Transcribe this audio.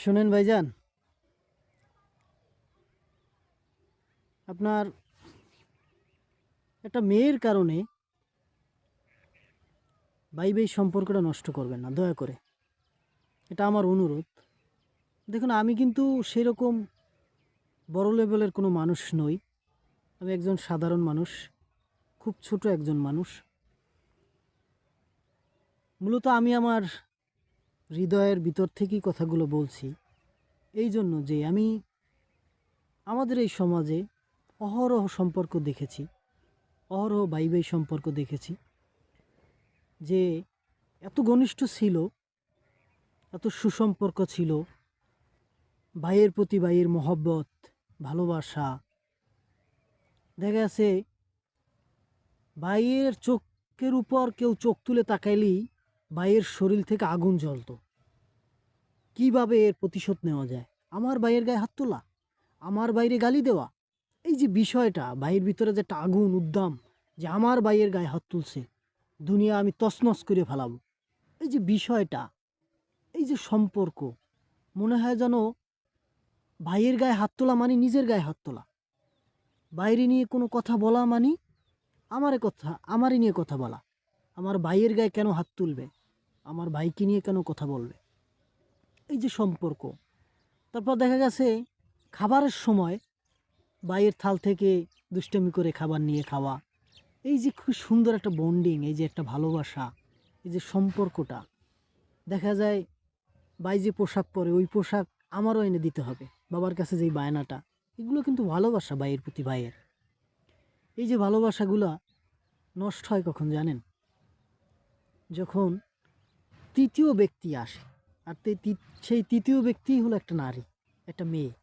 শোনেন ভাইজান, আপনার একটা মেয়ের কারণে ভাই ভাই সম্পর্কটা নষ্ট করবেন না দয়া করে। এটা আমার অনুরোধ। দেখুন, আমি কিন্তু সেরকম বড় লেভেলের কোনো মানুষ নই। আমি একজন সাধারণ মানুষ, খুব ছোট একজন মানুষ। মূলত আমি আমার হৃদয়ের ভিতর থেকেই কথাগুলো বলছি, এই জন্য যে আমি আমাদের এই সমাজে অহরহ সম্পর্ক দেখেছি, অহরহ ভাই ভাই সম্পর্ক দেখেছি যে এত ঘনিষ্ঠ ছিল, এত সুসম্পর্ক ছিল, ভাইয়ের প্রতি ভাইয়ের মহব্বত, ভালোবাসা। দেখা গেছে ভাইয়ের চোখের উপর কেউ চোখ তুলে তাকাইলেই ভাইয়ের শরীর থেকে আগুন জ্বলতো। কিভাবে এর প্রতিশোধ নেওয়া যায়, আমার ভাইয়ের গায়ে হাত তোলা, আমার বাইরে গালি দেওয়া, এই যে বিষয়টা, ভাইয়ের ভিতরে যে একটা আগুন উদ্দাম, যে আমার ভাইয়ের গায়ে হাত তুলছে, দুনিয়া আমি তছনছ করে ফেলাবো, এই যে বিষয়টা, এই যে সম্পর্ক, মনে হয় যেন ভাইয়ের গায়ে হাত তোলা মানে নিজের গায়ে হাত তোলা। বাইরে নিয়ে কোনো কথা বলা মানে আমারই নিয়ে কথা বলা। আমার ভাইয়ের গায়ে কেন হাত তুলবে, আমার ভাইকে নিয়ে কেন কথা বলবে, এই যে সম্পর্ক। তারপর দেখা গেছে খাবারের সময় ভাইয়ের থাল থেকে দুষ্টামি করে খাবার নিয়ে খাওয়া, এই যে খুব সুন্দর একটা বন্ডিং, এই যে একটা ভালোবাসা, এই যে সম্পর্কটা। দেখা যায় ভাই যে পোশাক পরে ওই পোশাক আমারও এনে দিতে হবে, বাবার কাছে যেই বায়নাটা, এগুলো কিন্তু ভালোবাসা ভাইয়ের প্রতি ভাইয়ের। এই যে ভালোবাসাগুলা নষ্ট হয় কখন জানেন? যখন তৃতীয় ব্যক্তি আসে। আর সেই তৃতীয় ব্যক্তিই হলো একটা নারী, একটা মেয়ে।